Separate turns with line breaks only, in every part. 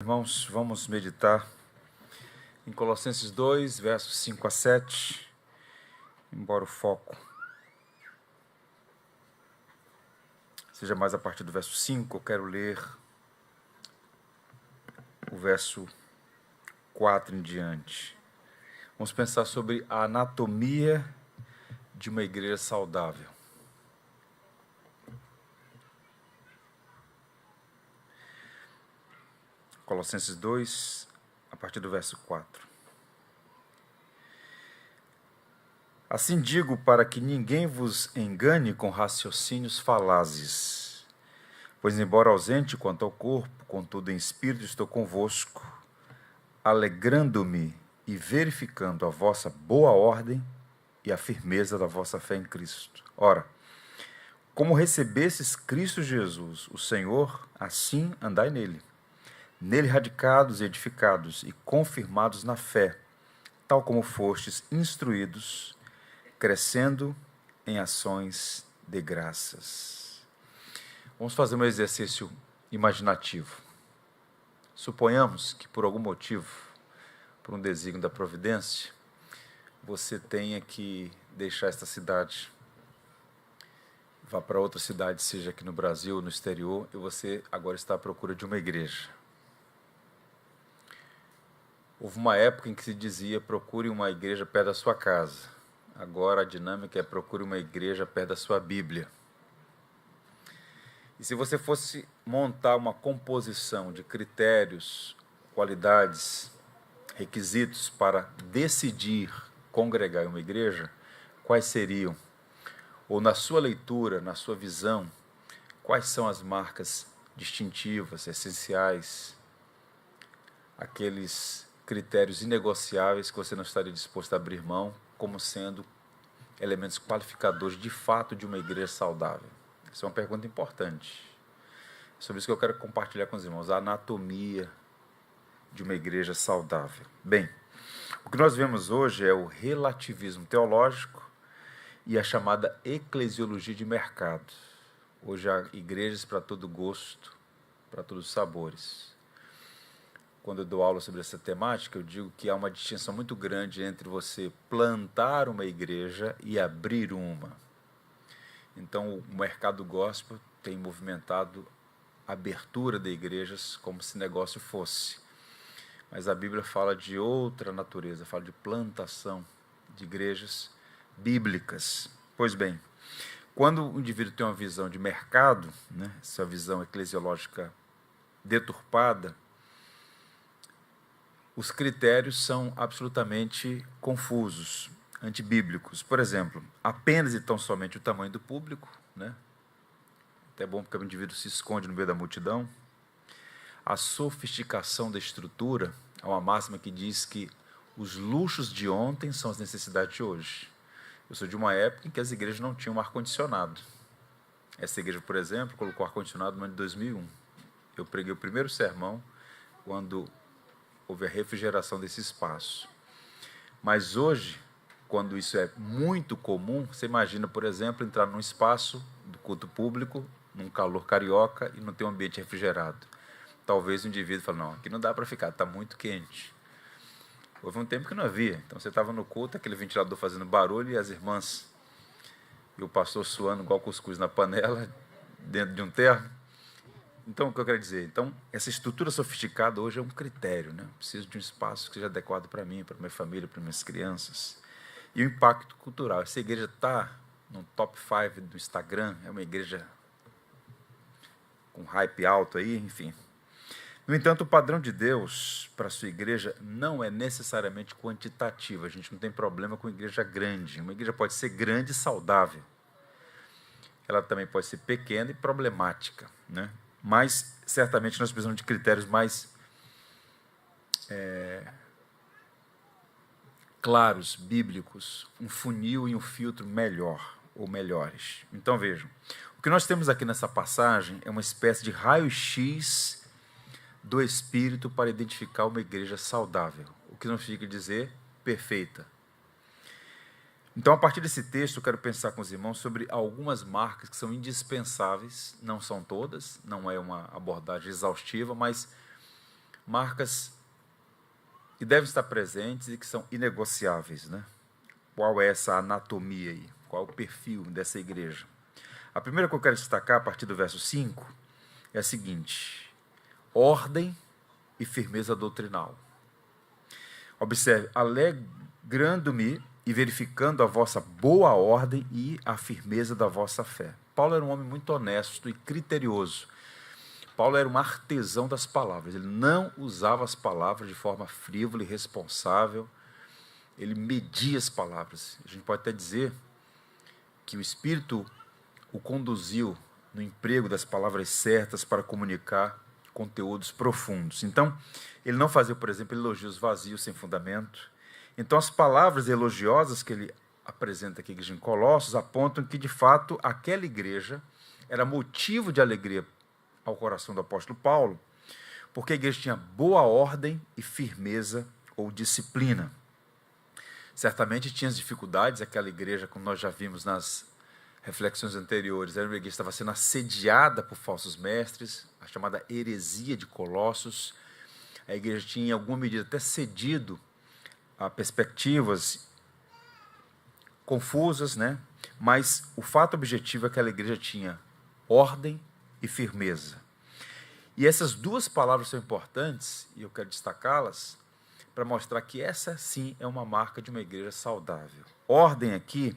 Irmãos, vamos meditar em Colossenses 2, versos 5 a 7, embora o foco seja mais a partir do verso 5, eu quero ler o verso 4 em diante. Vamos pensar sobre a anatomia de uma igreja saudável. Colossenses 2, a partir do verso 4. Assim digo, para que ninguém vos engane com raciocínios falazes. Pois, embora ausente quanto ao corpo, contudo em espírito estou convosco, alegrando-me e verificando a vossa boa ordem e a firmeza da vossa fé em Cristo. Ora, como recebestes Cristo Jesus, o Senhor, assim andai nele. Nele radicados e edificados e confirmados na fé, tal como fostes instruídos, crescendo em ações de graças. Vamos fazer um exercício imaginativo. Suponhamos que por algum motivo, por um desígnio da providência, você tenha que deixar esta cidade, vá para outra cidade, seja aqui no Brasil ou no exterior, e você agora está à procura de uma igreja. Houve uma época em que se dizia, procure uma igreja perto da sua casa. Agora a dinâmica é procure uma igreja perto da sua Bíblia. E se você fosse montar uma composição de critérios, qualidades, requisitos para decidir congregar em uma igreja, quais seriam? Ou na sua leitura, na sua visão, quais são as marcas distintivas, essenciais, aqueles critérios inegociáveis que você não estaria disposto a abrir mão, como sendo elementos qualificadores de fato de uma igreja saudável? Essa é uma pergunta importante. É sobre isso que eu quero compartilhar com os irmãos, a anatomia de uma igreja saudável. Bem, o que nós vemos hoje é o relativismo teológico e a chamada eclesiologia de mercado. Hoje há igrejas para todo gosto, para todos os sabores. Quando eu dou aula sobre essa temática, eu digo que há uma distinção muito grande entre você plantar uma igreja e abrir uma. Então, o mercado gospel tem movimentado a abertura de igrejas como se negócio fosse. Mas a Bíblia fala de outra natureza, fala de plantação de igrejas bíblicas. Pois bem, quando o indivíduo tem uma visão de mercado, né, essa visão eclesiológica deturpada, os critérios são absolutamente confusos, antibíblicos. Por exemplo, apenas e tão somente o tamanho do público, né? Até bom porque o indivíduo se esconde no meio da multidão. A sofisticação da estrutura, há uma máxima que diz que os luxos de ontem são as necessidades de hoje. Eu sou de uma época em que as igrejas não tinham ar-condicionado. Essa igreja, por exemplo, colocou ar-condicionado no ano de 2001. Eu preguei o primeiro sermão quando houve a refrigeração desse espaço. Mas hoje, quando isso é muito comum, você imagina, por exemplo, entrar num espaço do culto público, num calor carioca, e não ter um ambiente refrigerado. Talvez o indivíduo fale, não, aqui não dá para ficar, está muito quente. Houve um tempo que não havia. Então você estava no culto, aquele ventilador fazendo barulho, e as irmãs e o pastor suando igual cuscuz na panela, dentro de um terno. Então, o que eu quero dizer? Então, essa estrutura sofisticada hoje é um critério, né? Preciso de um espaço que seja adequado para mim, para minha família, para minhas crianças. E o impacto cultural. Essa igreja está no top 5 do Instagram, é uma igreja com hype alto aí, enfim. No entanto, o padrão de Deus para a sua igreja não é necessariamente quantitativo. A gente não tem problema com igreja grande. Uma igreja pode ser grande e saudável. Ela também pode ser pequena e problemática, né? Mas, certamente, nós precisamos de critérios mais claros, bíblicos, um funil e um filtro melhor, ou melhores. Então, vejam, o que nós temos aqui nessa passagem é uma espécie de raio-x do Espírito para identificar uma igreja saudável, o que não significa dizer perfeita. Então, a partir desse texto, eu quero pensar com os irmãos sobre algumas marcas que são indispensáveis, não são todas, não é uma abordagem exaustiva, mas marcas que devem estar presentes e que são inegociáveis, né? Qual é essa anatomia aí? Qual é o perfil dessa igreja? A primeira que eu quero destacar, a partir do verso 5, é a seguinte: ordem e firmeza doutrinal. Observe, alegrando-me e verificando a vossa boa ordem e a firmeza da vossa fé. Paulo era um homem muito honesto e criterioso. Paulo era um artesão das palavras. Ele não usava as palavras de forma frívola e irresponsável. Ele media as palavras. A gente pode até dizer que o Espírito o conduziu no emprego das palavras certas para comunicar conteúdos profundos. Então, ele não fazia, por exemplo, elogios vazios sem fundamento. Então, as palavras elogiosas que ele apresenta aqui em Colossos apontam que, de fato, aquela igreja era motivo de alegria ao coração do apóstolo Paulo, porque a igreja tinha boa ordem e firmeza ou disciplina. Certamente tinha as dificuldades, aquela igreja, como nós já vimos nas reflexões anteriores, era uma igreja que estava sendo assediada por falsos mestres, a chamada heresia de Colossos. A igreja tinha, em alguma medida, até cedido a perspectivas confusas, né? Mas o fato objetivo é que aquela igreja tinha ordem e firmeza. E essas duas palavras são importantes, e eu quero destacá-las, para mostrar que essa, sim, é uma marca de uma igreja saudável. Ordem aqui,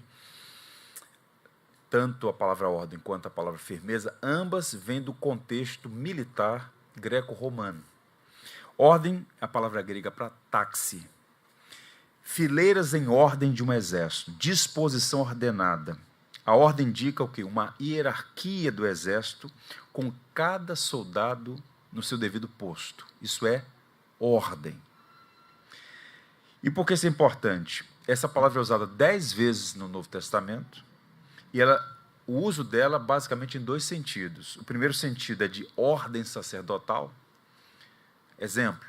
tanto a palavra ordem quanto a palavra firmeza, ambas vêm do contexto militar greco-romano. Ordem, a palavra grega para taxi. Fileiras em ordem de um exército, disposição ordenada. A ordem indica o quê? Uma hierarquia do exército, com cada soldado no seu devido posto. Isso é ordem. E por que isso é importante? Essa palavra é usada 10 vezes no Novo Testamento, e o uso dela basicamente em dois sentidos. O primeiro sentido é de ordem sacerdotal. Exemplo,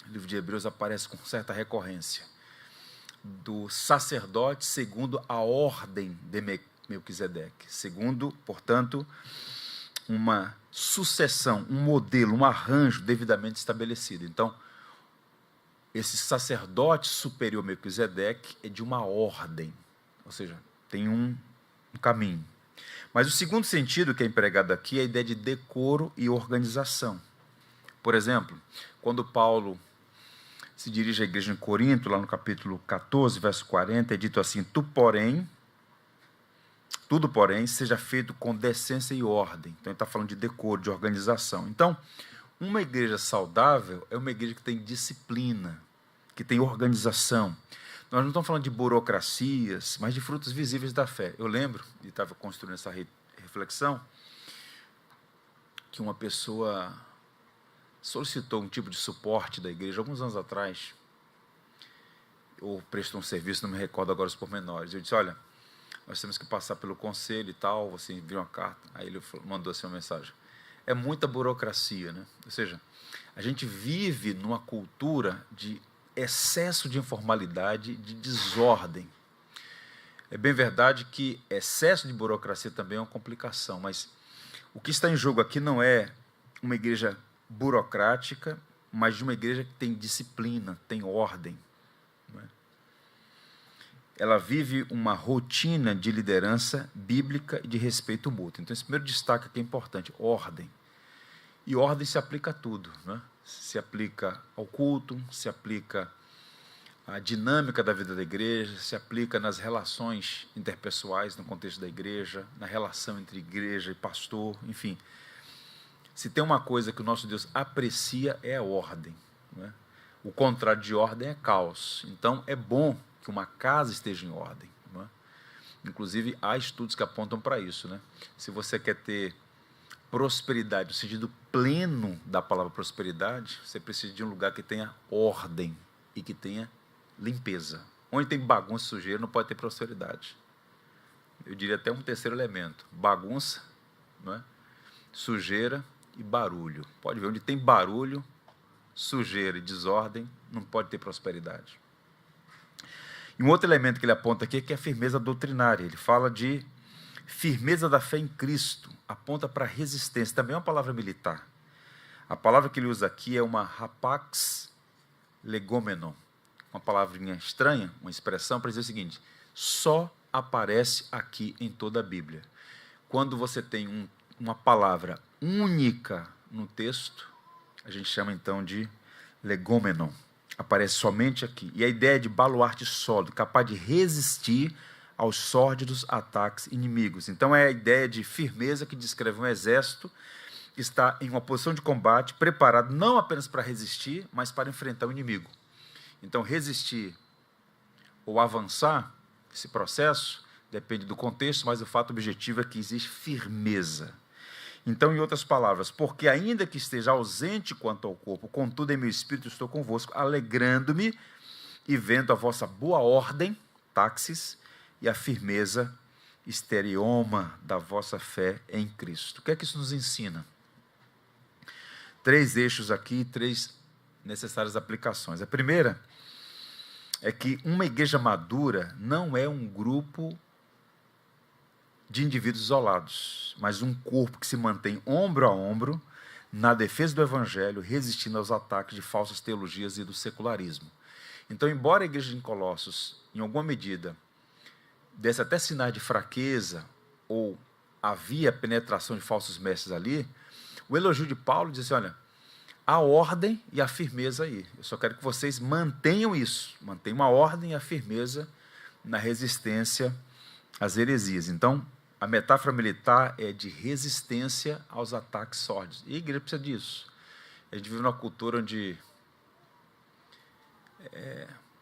o livro de Hebreus aparece com certa recorrência do sacerdote segundo a ordem de Melquisedeque, segundo, portanto, uma sucessão, um modelo, um arranjo devidamente estabelecido. Então, esse sacerdote superior Melquisedeque é de uma ordem, ou seja, tem um caminho. Mas o segundo sentido que é empregado aqui é a ideia de decoro e organização. Por exemplo, quando Paulo se dirige à igreja em Corinto, lá no capítulo 14, verso 40, é dito assim: tudo, porém, seja feito com decência e ordem. Então, ele está falando de decoro, de organização. Então, uma igreja saudável é uma igreja que tem disciplina, que tem organização. Nós não estamos falando de burocracias, mas de frutos visíveis da fé. Eu lembro, e estava construindo essa reflexão, que uma pessoa solicitou um tipo de suporte da igreja alguns anos atrás, ou prestou um serviço, não me recordo agora os pormenores. Eu disse: olha, nós temos que passar pelo conselho e tal, você enviou uma carta. Aí ele mandou assim uma mensagem: é muita burocracia, né? Ou seja, a gente vive numa cultura de excesso de informalidade, de desordem. É bem verdade que excesso de burocracia também é uma complicação, mas o que está em jogo aqui não é uma igreja burocrática, mas de uma igreja que tem disciplina, tem ordem. Não é? Ela vive uma rotina de liderança bíblica e de respeito mútuo. Então, esse primeiro destaque aqui é importante: ordem. E ordem se aplica a tudo, não é? Se aplica ao culto, se aplica à dinâmica da vida da igreja, se aplica nas relações interpessoais no contexto da igreja, na relação entre igreja e pastor, enfim. Se tem uma coisa que o nosso Deus aprecia, é a ordem, não é? O contrário de ordem é caos. Então, é bom que uma casa esteja em ordem, não é? Inclusive, há estudos que apontam para isso, né? Se você quer ter prosperidade, no sentido pleno da palavra prosperidade, você precisa de um lugar que tenha ordem e que tenha limpeza. Onde tem bagunça e sujeira, não pode ter prosperidade. Eu diria até um terceiro elemento: bagunça, não é? Sujeira e barulho. Pode ver, onde tem barulho, sujeira e desordem, não pode ter prosperidade. E um outro elemento que ele aponta aqui é que é a firmeza doutrinária. Ele fala de firmeza da fé em Cristo, aponta para resistência, também é uma palavra militar. A palavra que ele usa aqui é uma rapax legomenon, uma palavrinha estranha, uma expressão para dizer o seguinte: só aparece aqui em toda a Bíblia. Quando você tem uma palavra única no texto, a gente chama então de legomenon. Aparece somente aqui. E a ideia é de baluarte sólido, capaz de resistir aos sórdidos ataques inimigos. Então é a ideia de firmeza que descreve um exército que está em uma posição de combate, preparado não apenas para resistir, mas para enfrentar o inimigo. Então, resistir ou avançar, esse processo, depende do contexto, mas o fato objetivo é que existe firmeza. Então, em outras palavras, porque ainda que esteja ausente quanto ao corpo, contudo em meu espírito estou convosco, alegrando-me e vendo a vossa boa ordem, táxis, e a firmeza, esterioma da vossa fé em Cristo. O que é que isso nos ensina? 3 eixos aqui, 3 necessárias aplicações. A primeira é que uma igreja madura não é um grupo de indivíduos isolados, mas um corpo que se mantém ombro a ombro na defesa do Evangelho, resistindo aos ataques de falsas teologias e do secularismo. Então, embora a igreja de Colossos, em alguma medida, desse até sinais de fraqueza, ou havia penetração de falsos mestres ali, o elogio de Paulo diz assim: olha, a ordem e a firmeza aí. Eu só quero que vocês mantenham isso, mantenham a ordem e a firmeza na resistência às heresias. Então, a metáfora militar é de resistência aos ataques sórdidos. E a igreja precisa disso. A gente vive numa cultura onde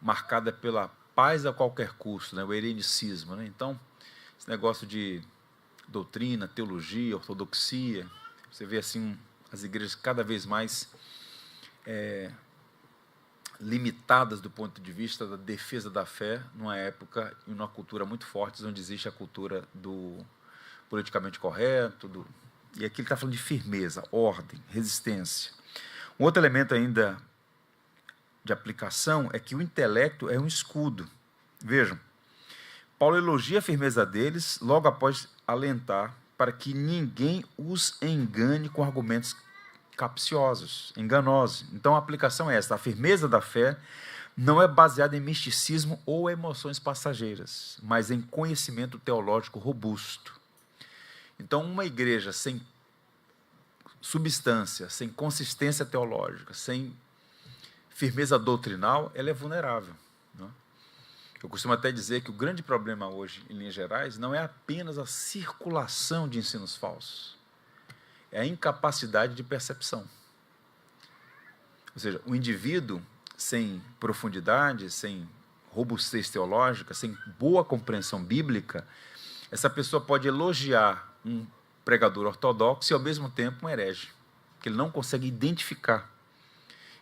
marcada pela paz a qualquer custo, né? O erenicismo, né? Então, esse negócio de doutrina, teologia, ortodoxia, você vê assim as igrejas cada vez mais limitadas do ponto de vista da defesa da fé, numa época e numa cultura muito forte, onde existe a cultura do politicamente correto, e aqui ele está falando de firmeza, ordem, resistência. Um outro elemento ainda de aplicação é que o intelecto é um escudo. Vejam, Paulo elogia a firmeza deles, logo após alentar para que ninguém os engane com argumentos capciosos, enganosos. Então a aplicação é esta: a firmeza da fé não é baseada em misticismo ou emoções passageiras, mas em conhecimento teológico robusto. Então, uma igreja sem substância, sem consistência teológica, sem firmeza doutrinal, ela é vulnerável, não é? Eu costumo até dizer que o grande problema hoje, em linhas gerais, não é apenas a circulação de ensinos falsos, é a incapacidade de percepção. Ou seja, o indivíduo sem profundidade, sem robustez teológica, sem boa compreensão bíblica, essa pessoa pode elogiar um pregador ortodoxo e, ao mesmo tempo, um herege, que ele não consegue identificar.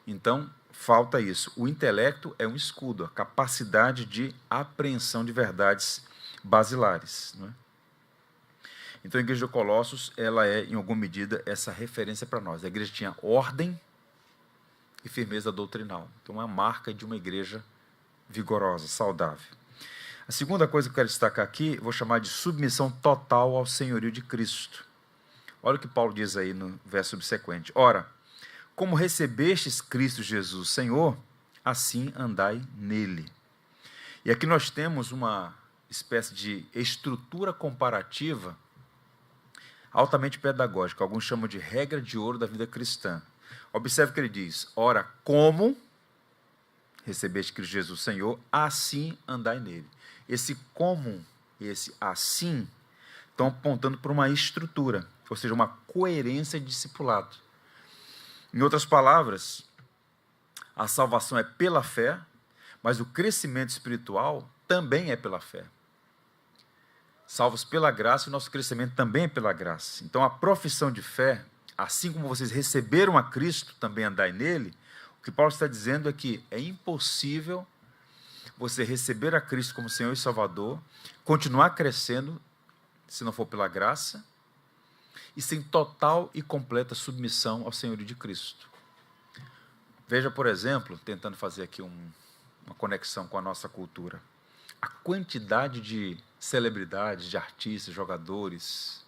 Então, falta isso. O intelecto é um escudo, a capacidade de apreensão de verdades basilares, não é? Então, a igreja de Colossos, ela é, em alguma medida, essa referência para nós. A igreja tinha ordem e firmeza doutrinal. Então, é uma marca de uma igreja vigorosa, saudável. A segunda coisa que eu quero destacar aqui, vou chamar de submissão total ao senhorio de Cristo. Olha o que Paulo diz aí no verso subsequente. Ora, como recebestes Cristo Jesus, Senhor, assim andai nele. E aqui nós temos uma espécie de estrutura comparativa altamente pedagógica, alguns chamam de regra de ouro da vida cristã. Observe que ele diz: ora, como recebeste Cristo Jesus, Senhor, assim andai nele. Esse como, esse assim, estão apontando para uma estrutura, ou seja, uma coerência de discipulado. Em outras palavras, a salvação é pela fé, mas o crescimento espiritual também é pela fé. Salvos pela graça, o nosso crescimento também é pela graça. Então, a profissão de fé, assim como vocês receberam a Cristo, também andai nele, o que Paulo está dizendo é que é impossível você receber a Cristo como Senhor e Salvador, continuar crescendo, se não for pela graça, e sem total e completa submissão ao senhorio de Cristo. Veja, por exemplo, tentando fazer aqui uma conexão com a nossa cultura, a quantidade de celebridades, de artistas, jogadores,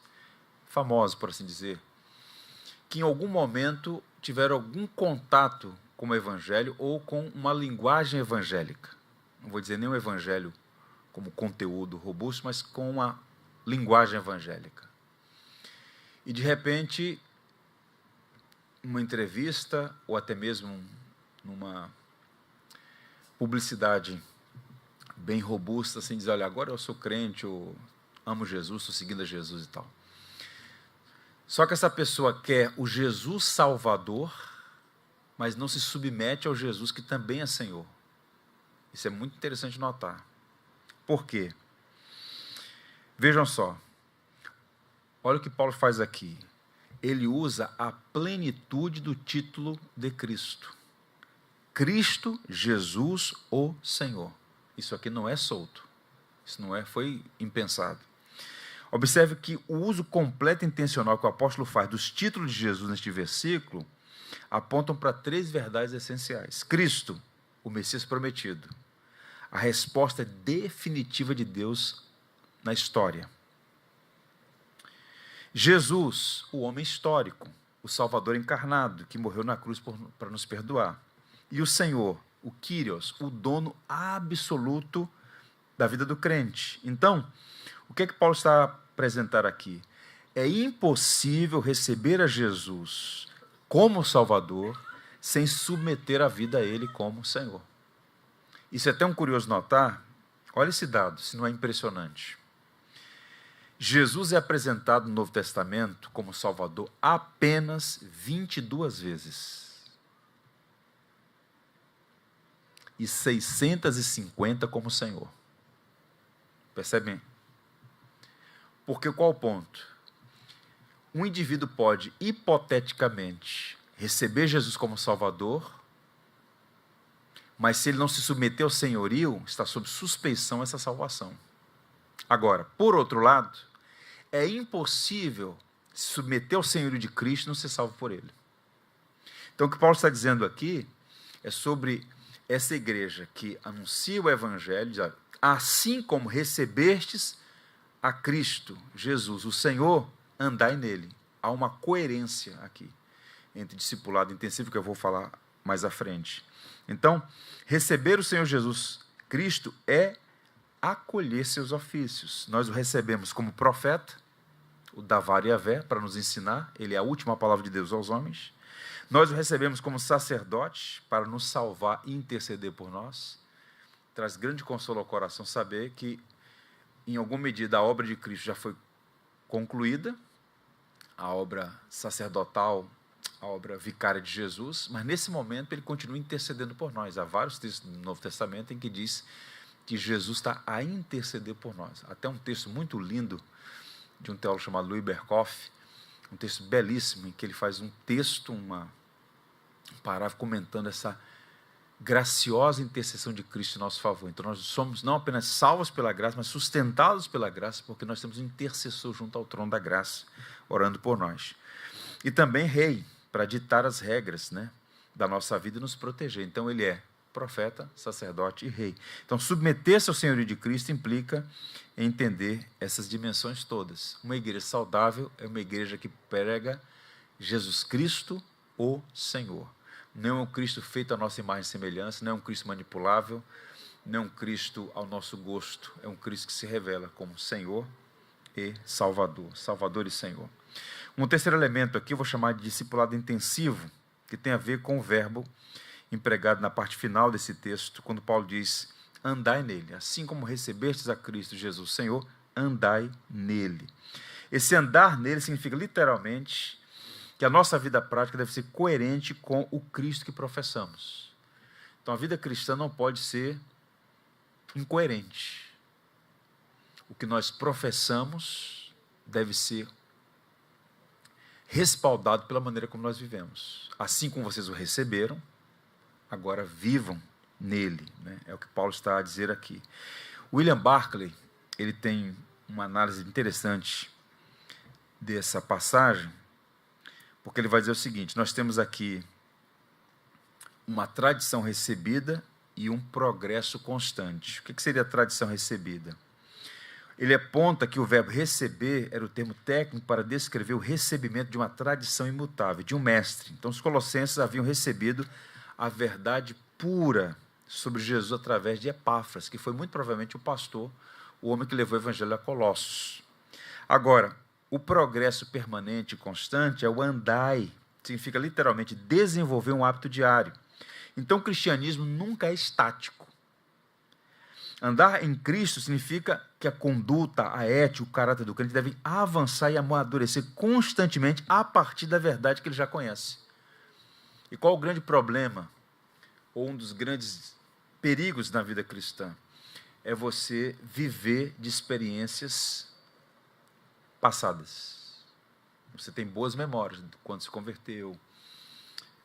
famosos, por assim dizer, que em algum momento tiveram algum contato com o evangelho ou com uma linguagem evangélica. Não vou dizer nem o evangelho como conteúdo robusto, mas com uma linguagem evangélica. E, de repente, numa entrevista, ou até mesmo numa publicidade bem robusta, assim, diz, olha, agora eu sou crente, eu amo Jesus, estou seguindo a Jesus e tal. Só que essa pessoa quer o Jesus Salvador, mas não se submete ao Jesus que também é Senhor. Isso é muito interessante notar. Por quê? Vejam só. Olha o que Paulo faz aqui. Ele usa a plenitude do título de Cristo. Cristo, Jesus, o Senhor. Isso aqui não é solto. Isso não foi impensado. Observe que o uso completo e intencional que o apóstolo faz dos títulos de Jesus neste versículo apontam para 3 verdades essenciais. Cristo, o Messias prometido. A resposta definitiva de Deus na história. Jesus, o homem histórico, o Salvador encarnado, que morreu na cruz para nos perdoar. E o Senhor, o Kyrios, o dono absoluto da vida do crente. Então, o que Paulo está a apresentar aqui? É impossível receber a Jesus como Salvador sem submeter a vida a Ele como Senhor. Isso é tão curioso notar. Olha esse dado, se não é impressionante. Jesus é apresentado no Novo Testamento como Salvador apenas 22 vezes. E 650 como Senhor. Percebem? Porque qual o ponto? Um indivíduo pode, hipoteticamente, receber Jesus como Salvador, mas se ele não se submeter ao senhorio, está sob suspeição essa salvação. Agora, por outro lado, é impossível se submeter ao senhorio de Cristo e não ser salvo por ele. Então, o que Paulo está dizendo aqui é sobre essa igreja que anuncia o evangelho, assim como recebestes a Cristo, Jesus, o Senhor, andai nele. Há uma coerência aqui entre discipulado intensivo, que eu vou falar mais à frente. Então, receber o Senhor Jesus Cristo é acolher seus ofícios. Nós o recebemos como profeta, o Davar Yavé, para nos ensinar, ele é a última palavra de Deus aos homens. Nós o recebemos como sacerdote, para nos salvar e interceder por nós. Traz grande consolo ao coração saber que, em alguma medida, a obra de Cristo já foi concluída, a obra sacerdotal, a obra vicária de Jesus, mas nesse momento ele continua intercedendo por nós. Há vários textos do Novo Testamento em que diz que Jesus está a interceder por nós. Até um texto muito lindo de um teólogo chamado Louis Berkhoff, um texto belíssimo, em que ele faz um texto, um parágrafo comentando essa graciosa intercessão de Cristo em nosso favor. Então nós somos não apenas salvos pela graça, mas sustentados pela graça, porque nós temos um intercessor junto ao trono da graça, orando por nós. E também rei, para ditar as regras, da nossa vida e nos proteger. Então ele é profeta, sacerdote e rei. Então submeter-se ao senhorio de Cristo implica entender essas dimensões todas. Uma igreja saudável é uma igreja que prega Jesus Cristo, o Senhor. Não é um Cristo feito à nossa imagem e semelhança, não é um Cristo manipulável, não é um Cristo ao nosso gosto, é um Cristo que se revela como Senhor e Salvador, Salvador e Senhor. Um terceiro elemento aqui eu vou chamar de discipulado intensivo, que tem a ver com o verbo empregado na parte final desse texto, quando Paulo diz, andai nele, assim como recebestes a Cristo Jesus Senhor, andai nele. Esse andar nele significa literalmente que a nossa vida prática deve ser coerente com o Cristo que professamos. Então a vida cristã não pode ser incoerente. O que nós professamos deve ser respaldado pela maneira como nós vivemos. Assim como vocês o receberam, agora vivam nele. É o que Paulo está a dizer aqui. William Barclay, ele tem uma análise interessante dessa passagem, porque ele vai dizer o seguinte, nós temos aqui uma tradição recebida e um progresso constante. O que seria a tradição recebida? ele aponta que o verbo receber era o termo técnico para descrever o recebimento de uma tradição imutável, de um mestre. Então, os colossenses haviam recebido a verdade pura sobre Jesus através de Epáfras, que foi muito provavelmente o pastor, o homem que levou o evangelho a Colossos. Agora, o progresso permanente e constante é o andai, significa literalmente desenvolver um hábito diário. Então, o cristianismo nunca é estático. Andar em Cristo significa que a conduta, a ética, o caráter do crente devem avançar e amadurecer constantemente a partir da verdade que ele já conhece. E qual o grande problema, ou um dos grandes perigos na vida cristã? É você viver de experiências passadas. Você tem boas memórias de quando se converteu,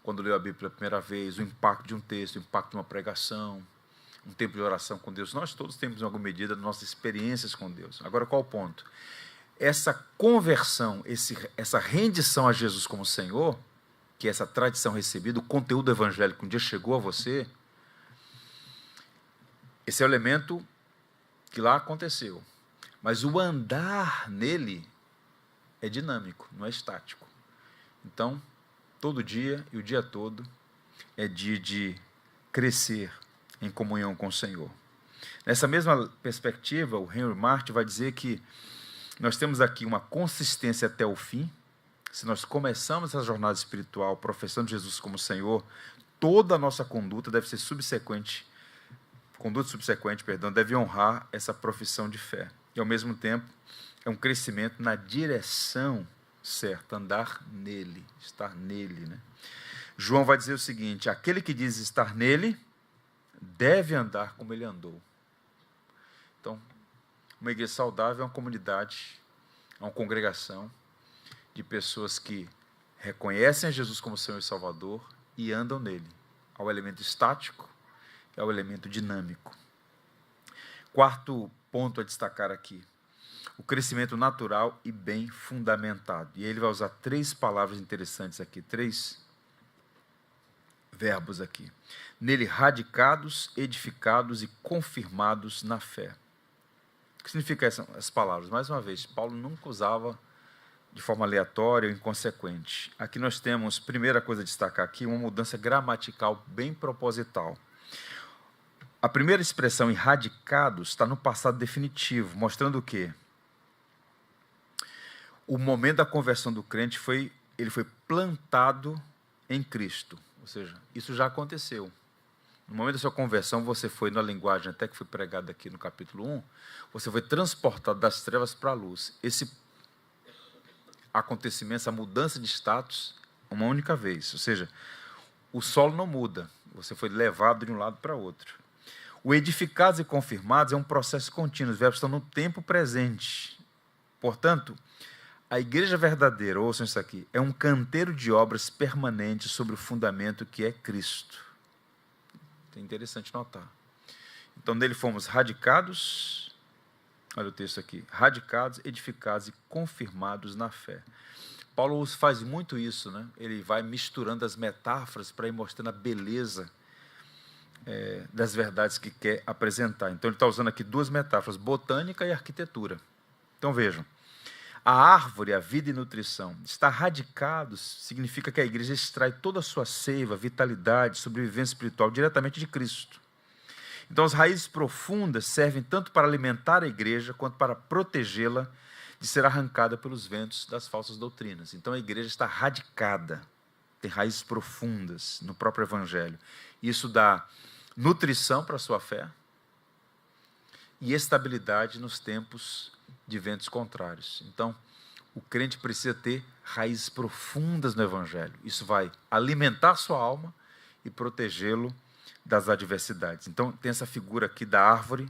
quando leu a Bíblia pela primeira vez, o impacto de um texto, o impacto de uma pregação, um tempo de oração com Deus. Nós todos temos, em alguma medida, nossas experiências com Deus. Agora, qual o ponto? Essa conversão, essa rendição a Jesus como Senhor, que é essa tradição recebida, o conteúdo evangélico que um dia chegou a você, esse é o elemento que lá aconteceu. Mas o andar nele é dinâmico, não é estático. Então, todo dia e o dia todo é dia de crescer em comunhão com o Senhor. Nessa mesma perspectiva, o Henry Martin vai dizer que nós temos aqui uma consistência até o fim. Se nós começamos essa jornada espiritual professando Jesus como Senhor, toda a nossa conduta deve ser subsequente, deve honrar essa profissão de fé. E, ao mesmo tempo, é um crescimento na direção certa, andar nele, estar nele, né? João vai dizer o seguinte: aquele que diz estar nele, deve andar como ele andou. Então, uma igreja saudável é uma comunidade, é uma congregação de pessoas que reconhecem a Jesus como Senhor e Salvador e andam nele, ao elemento estático e ao elemento dinâmico. Quarto ponto a destacar aqui: o crescimento natural e bem fundamentado. E ele vai usar 3 palavras interessantes aqui, 3 verbos aqui. Nele, radicados, edificados e confirmados na fé. O que significa essas palavras? Mais uma vez, Paulo nunca usava de forma aleatória ou inconsequente. Aqui nós temos, primeira coisa a destacar aqui, uma mudança gramatical bem proposital. A primeira expressão, erradicados, está no passado definitivo, mostrando o quê? O momento da conversão do crente ele foi plantado em Cristo. Ou seja, isso já aconteceu. No momento da sua conversão, você foi, na linguagem até que foi pregada aqui no capítulo 1, você foi transportado das trevas para a luz. Esse acontecimento, essa mudança de status, uma única vez. Ou seja, o solo não muda, você foi levado de um lado para outro. O edificados e confirmados é um processo contínuo, os verbos estão no tempo presente. Portanto, a igreja verdadeira, ouçam isso aqui, é um canteiro de obras permanentes sobre o fundamento que é Cristo. É interessante notar. Então, nele fomos radicados, olha o texto aqui, radicados, edificados e confirmados na fé. Paulo faz muito isso, né? Ele vai misturando as metáforas para ir mostrando a beleza das verdades que quer apresentar. Então, ele está usando aqui 2 metáforas, botânica e arquitetura. Então, vejam. A árvore, a vida e nutrição, estar radicados significa que a igreja extrai toda a sua seiva, vitalidade, sobrevivência espiritual diretamente de Cristo. Então, as raízes profundas servem tanto para alimentar a igreja, quanto para protegê-la de ser arrancada pelos ventos das falsas doutrinas. Então, a igreja está radicada, tem raízes profundas no próprio Evangelho. Isso dá nutrição para a sua fé e estabilidade nos tempos de ventos contrários. Então, o crente precisa ter raízes profundas no Evangelho. Isso vai alimentar sua alma e protegê-lo das adversidades. Então, tem essa figura aqui da árvore,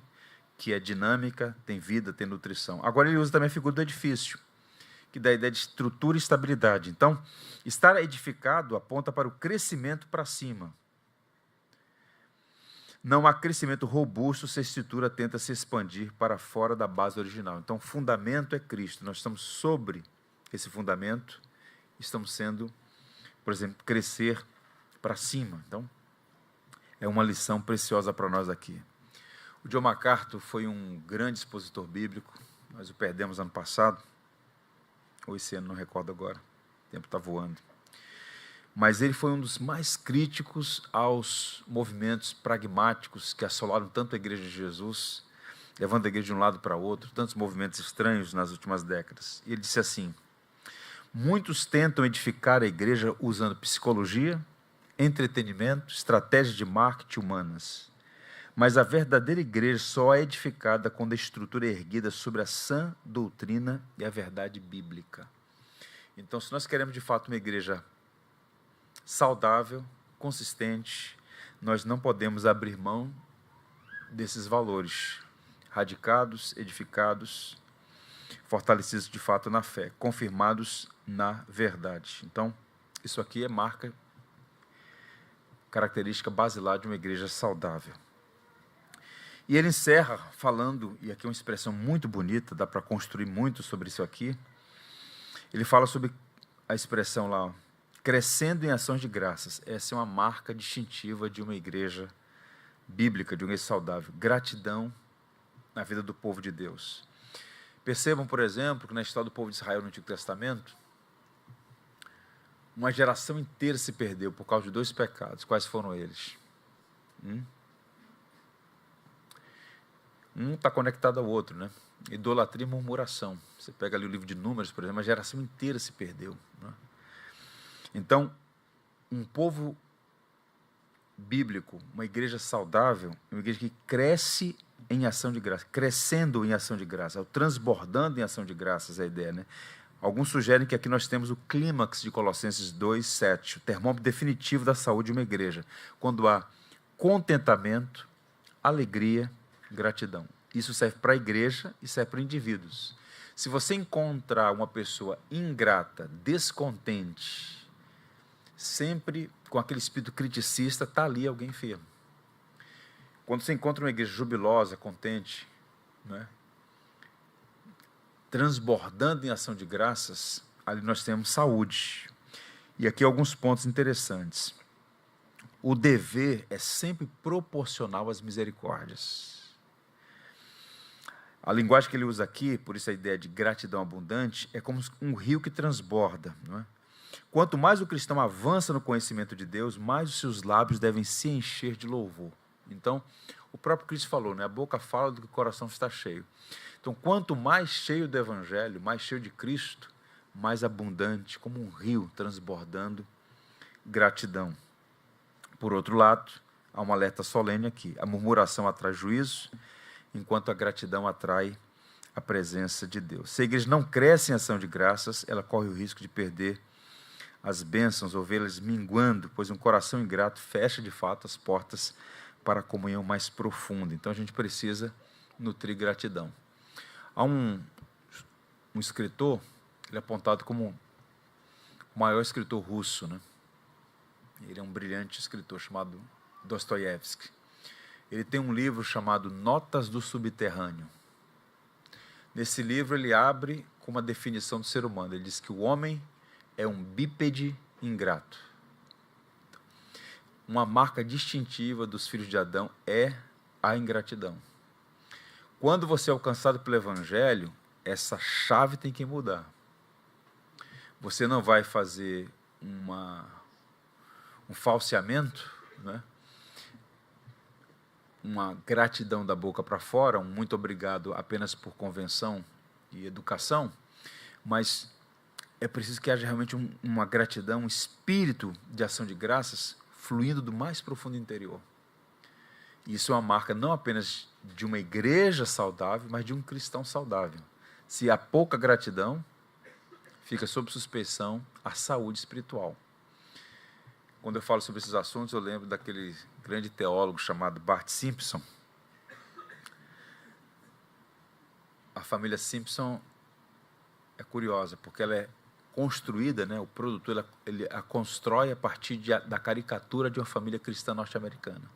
que é dinâmica, tem vida, tem nutrição. Agora, ele usa também a figura do edifício, que dá a ideia de estrutura e estabilidade. Então, estar edificado aponta para o crescimento para cima. Não há crescimento robusto se a estrutura tenta se expandir para fora da base original. Então, o fundamento é Cristo. Nós estamos sobre esse fundamento, estamos sendo, por exemplo, crescer para cima. Então, é uma lição preciosa para nós aqui. O John MacArthur foi um grande expositor bíblico, nós o perdemos ano passado, ou esse ano, não recordo agora, o tempo está voando. Mas ele foi um dos mais críticos aos movimentos pragmáticos que assolaram tanto a Igreja de Jesus, levando a igreja de um lado para outro, tantos movimentos estranhos nas últimas décadas. E ele disse assim: muitos tentam edificar a igreja usando psicologia, entretenimento, estratégias de marketing humanas. Mas a verdadeira igreja só é edificada quando a estrutura é erguida sobre a sã doutrina e a verdade bíblica. Então, se nós queremos de fato uma igreja saudável, consistente, nós não podemos abrir mão desses valores radicados, edificados, fortalecidos de fato na fé, confirmados na verdade. Então, isso aqui é marca, característica basilar de uma igreja saudável. E ele encerra falando, e aqui é uma expressão muito bonita, dá para construir muito sobre isso aqui. Ele fala sobre a expressão lá, crescendo em ações de graças. Essa é uma marca distintiva de uma igreja bíblica, de uma igreja saudável. Gratidão na vida do povo de Deus. Percebam, por exemplo, que na história do povo de Israel no Antigo Testamento, uma geração inteira se perdeu por causa de 2 pecados. Quais foram eles? Um está conectado ao outro, né? Idolatria e murmuração. Você pega ali o livro de Números, por exemplo, a geração inteira se perdeu, né? Então, um povo bíblico, uma igreja saudável, uma igreja que cresce em ação de graça, crescendo em ação de graça, transbordando em ação de graças, é a ideia, né? Alguns sugerem que aqui nós temos o clímax de Colossenses 2:7, o termômetro definitivo da saúde de uma igreja, quando há contentamento, alegria, gratidão. Isso serve para a igreja e serve para indivíduos. Se você encontrar uma pessoa ingrata, descontente, sempre com aquele espírito criticista, está ali alguém enfermo. Quando você encontra uma igreja jubilosa, contente, né, transbordando em ação de graças, ali nós temos saúde. E aqui alguns pontos interessantes. O dever é sempre proporcional às misericórdias. A linguagem que ele usa aqui, por isso a ideia de gratidão abundante, é como um rio que transborda, não é? Quanto mais o cristão avança no conhecimento de Deus, mais os seus lábios devem se encher de louvor. Então, o próprio Cristo falou, né? A boca fala do que o coração está cheio. Então, quanto mais cheio do Evangelho, mais cheio de Cristo, mais abundante, como um rio transbordando gratidão. Por outro lado, há um alerta solene aqui. A murmuração atrai juízo, enquanto a gratidão atrai a presença de Deus. Se a igreja não cresce em ação de graças, ela corre o risco de perder as bênçãos, ou vê-las minguando, pois um coração ingrato fecha de fato as portas para a comunhão mais profunda. Então a gente precisa nutrir gratidão. Há um escritor, ele é apontado como o maior escritor russo, né? Ele é um brilhante escritor chamado Dostoiévski. Ele tem um livro chamado Notas do Subterrâneo. Nesse livro ele abre com uma definição do ser humano. Ele diz que o homem é um bípede ingrato. Uma marca distintiva dos filhos de Adão é a ingratidão. Quando você é alcançado pelo Evangelho, essa chave tem que mudar. Você não vai fazer um falseamento, né? Uma gratidão da boca para fora, um muito obrigado apenas por convenção e educação, mas é preciso que haja realmente uma gratidão, um espírito de ação de graças fluindo do mais profundo interior. Isso é uma marca não apenas de uma igreja saudável, mas de um cristão saudável. Se há pouca gratidão, fica sob suspeição a saúde espiritual. Quando eu falo sobre esses assuntos, eu lembro daquele grande teólogo chamado Bart Simpson. A família Simpson é curiosa, porque ela é construída, né, o produtor ele a constrói a partir da caricatura de uma família cristã norte-americana.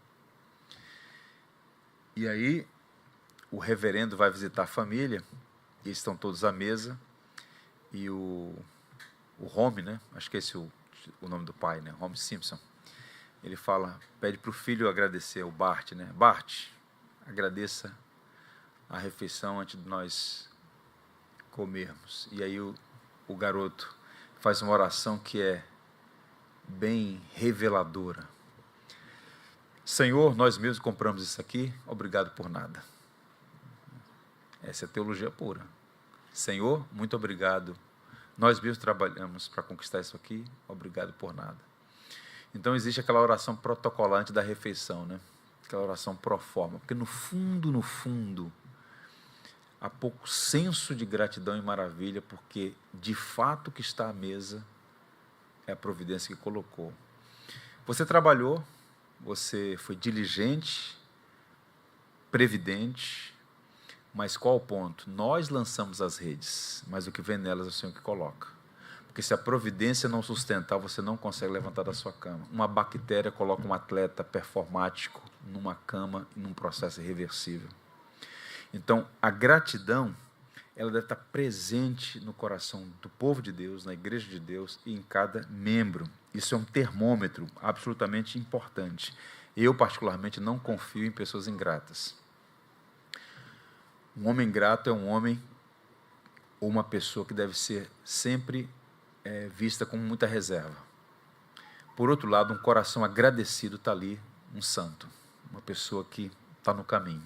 E aí, o reverendo vai visitar a família, e eles estão todos à mesa, e o Homer, né, acho que esse é o nome do pai, né, Homer Simpson, ele pede para o filho agradecer, o Bart, né, Bart, agradeça a refeição antes de nós comermos. E aí o garoto faz uma oração que é bem reveladora. Senhor, nós mesmos compramos isso aqui, obrigado por nada. Essa é teologia pura. Senhor, muito obrigado. Nós mesmos trabalhamos para conquistar isso aqui, obrigado por nada. Então existe aquela oração protocolar antes da refeição, né? Aquela oração pro forma, porque no fundo, há pouco senso de gratidão e maravilha, porque de fato o que está à mesa é a providência que colocou. Você trabalhou, você foi diligente, previdente, mas qual o ponto? Nós lançamos as redes, mas o que vem nelas é o Senhor que coloca. Porque se a providência não sustentar, você não consegue levantar da sua cama. Uma bactéria coloca um atleta performático numa cama, num processo irreversível. Então, a gratidão, ela deve estar presente no coração do povo de Deus, na igreja de Deus e em cada membro. Isso é um termômetro absolutamente importante. Eu, particularmente, não confio em pessoas ingratas. Um homem grato é um homem ou uma pessoa que deve ser sempre vista com muita reserva. Por outro lado, um coração agradecido está ali, um santo, uma pessoa que está no caminho.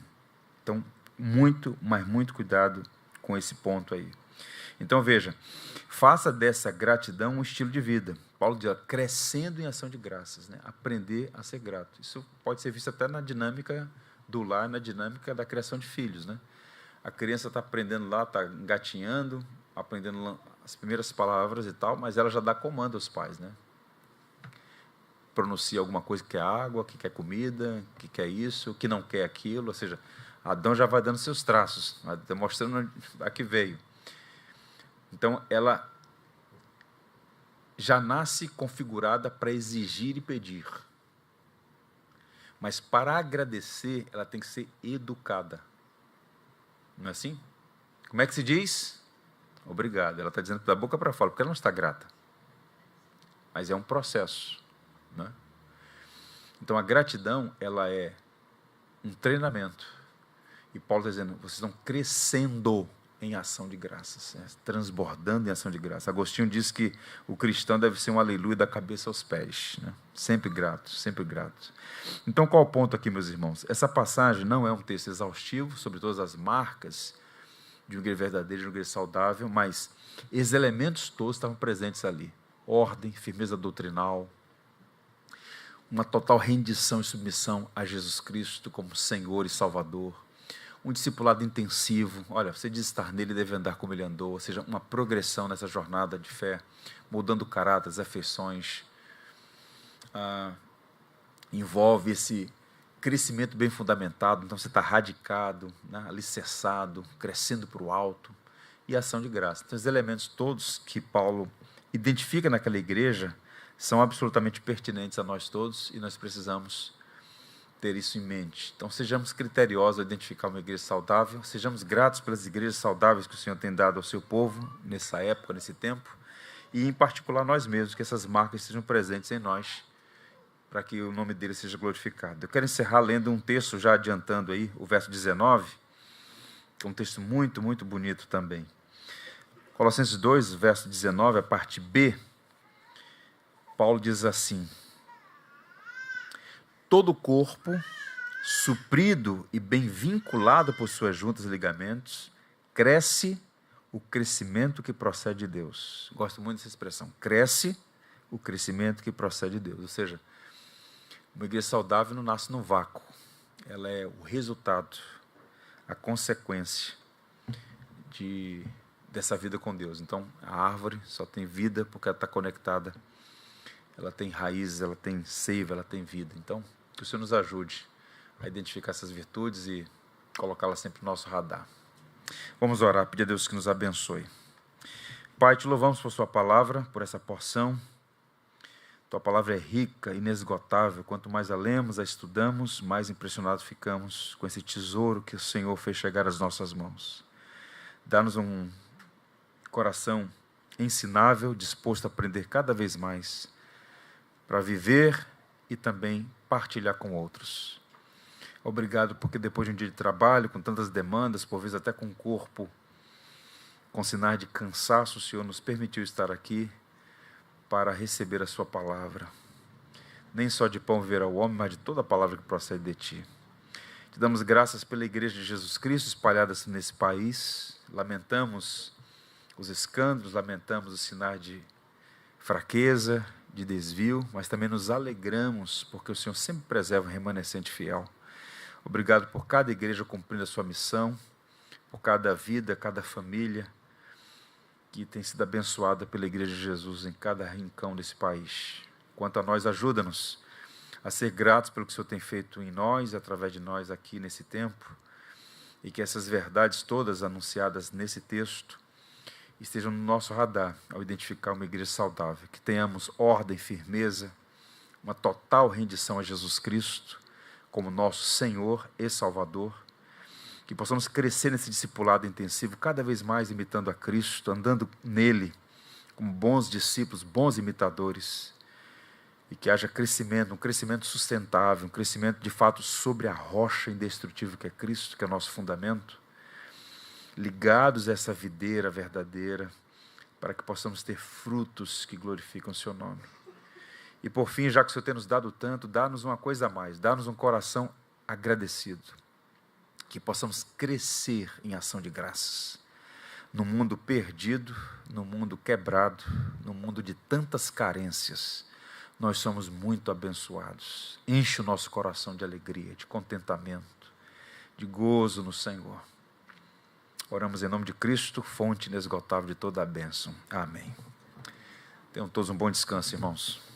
Então, muito, mas muito cuidado com esse ponto aí. Então, veja, faça dessa gratidão um estilo de vida. Paulo diz, crescendo em ação de graças, né? Aprender a ser grato. Isso pode ser visto até na dinâmica do lar, na dinâmica da criação de filhos, né? A criança está aprendendo lá, está engatinhando, aprendendo as primeiras palavras e tal, mas ela já dá comando aos pais, né? Pronuncia alguma coisa que quer água, que quer comida, que quer isso, que não quer aquilo, ou seja, Adão já vai dando seus traços, mostrando a que veio. Então, ela já nasce configurada para exigir e pedir. Mas para agradecer, ela tem que ser educada. Não é assim? Como é que se diz? Obrigado. Ela está dizendo da boca para fora, porque ela não está grata. Mas é um processo, né? Então, a gratidão, ela é um treinamento. E Paulo está dizendo, vocês estão crescendo em ação de graças, né? Transbordando em ação de graças. Agostinho diz que o cristão deve ser um aleluia da cabeça aos pés, né? Sempre grato, sempre grato. Então, qual o ponto aqui, meus irmãos? Essa passagem não é um texto exaustivo sobre todas as marcas de uma igreja verdadeira, de uma igreja saudável, mas esses elementos todos estavam presentes ali. Ordem, firmeza doutrinal, uma total rendição e submissão a Jesus Cristo como Senhor e Salvador, um discipulado intensivo. Olha, você diz estar nele, deve andar como ele andou, ou seja, uma progressão nessa jornada de fé, mudando o caráter, as afeições. Envolve esse crescimento bem fundamentado, então você está radicado, né, alicerçado, crescendo para o alto, e ação de graça. Então, os elementos todos que Paulo identifica naquela igreja são absolutamente pertinentes a nós todos, e nós precisamos ter isso em mente. Então, sejamos criteriosos ao identificar uma igreja saudável, sejamos gratos pelas igrejas saudáveis que o Senhor tem dado ao seu povo, nessa época, nesse tempo, e, em particular, nós mesmos, que essas marcas sejam presentes em nós, para que o nome dele seja glorificado. Eu quero encerrar lendo um texto, já adiantando aí, o verso 19, que é um texto muito, muito bonito também. Colossenses 2, verso 19, a parte B, Paulo diz assim: todo o corpo, suprido e bem vinculado por suas juntas e ligamentos, cresce o crescimento que procede de Deus. Gosto muito dessa expressão, cresce o crescimento que procede de Deus. Ou seja, uma igreja saudável não nasce no vácuo, ela é o resultado, a consequência dessa vida com Deus. Então, a árvore só tem vida porque ela está conectada, ela tem raízes, ela tem seiva, ela tem vida. Então, que o Senhor nos ajude a identificar essas virtudes e colocá-las sempre no nosso radar. Vamos orar, pedir a Deus que nos abençoe. Pai, te louvamos por sua palavra, por essa porção. Tua palavra é rica, inesgotável. Quanto mais a lemos, a estudamos, mais impressionados ficamos com esse tesouro que o Senhor fez chegar às nossas mãos. Dá-nos um coração ensinável, disposto a aprender cada vez mais, para viver e também partilhar com outros. Obrigado, porque depois de um dia de trabalho, com tantas demandas, por vezes até com um corpo com sinais de cansaço, o Senhor nos permitiu estar aqui para receber a sua palavra. Nem só de pão viverá o homem, mas de toda a palavra que procede de ti. Te damos graças pela Igreja de Jesus Cristo espalhada nesse país. Lamentamos os escândalos, lamentamos os sinais de fraqueza, de desvio, mas também nos alegramos porque o Senhor sempre preserva um remanescente fiel. Obrigado por cada igreja cumprindo a sua missão, por cada vida, cada família que tem sido abençoada pela Igreja de Jesus em cada rincão desse país. Quanto a nós, ajuda-nos a ser gratos pelo que o Senhor tem feito em nós, através de nós aqui nesse tempo, e que essas verdades todas anunciadas nesse texto estejam no nosso radar ao identificar uma igreja saudável, que tenhamos ordem, firmeza, uma total rendição a Jesus Cristo como nosso Senhor e Salvador, que possamos crescer nesse discipulado intensivo, cada vez mais imitando a Cristo, andando nele como bons discípulos, bons imitadores, e que haja crescimento, um crescimento sustentável, um crescimento de fato sobre a rocha indestrutível que é Cristo, que é o nosso fundamento, ligados a essa videira verdadeira, para que possamos ter frutos que glorificam o seu nome. E por fim, já que o Senhor tem nos dado tanto, dá-nos uma coisa a mais, dá-nos um coração agradecido, que possamos crescer em ação de graças, no mundo perdido, no mundo quebrado, no mundo de tantas carências. Nós somos muito abençoados. Enche o nosso coração de alegria, de contentamento, de gozo no Senhor. Oramos em nome de Cristo, fonte inesgotável de toda a bênção. Amém. Tenham todos um bom descanso, irmãos.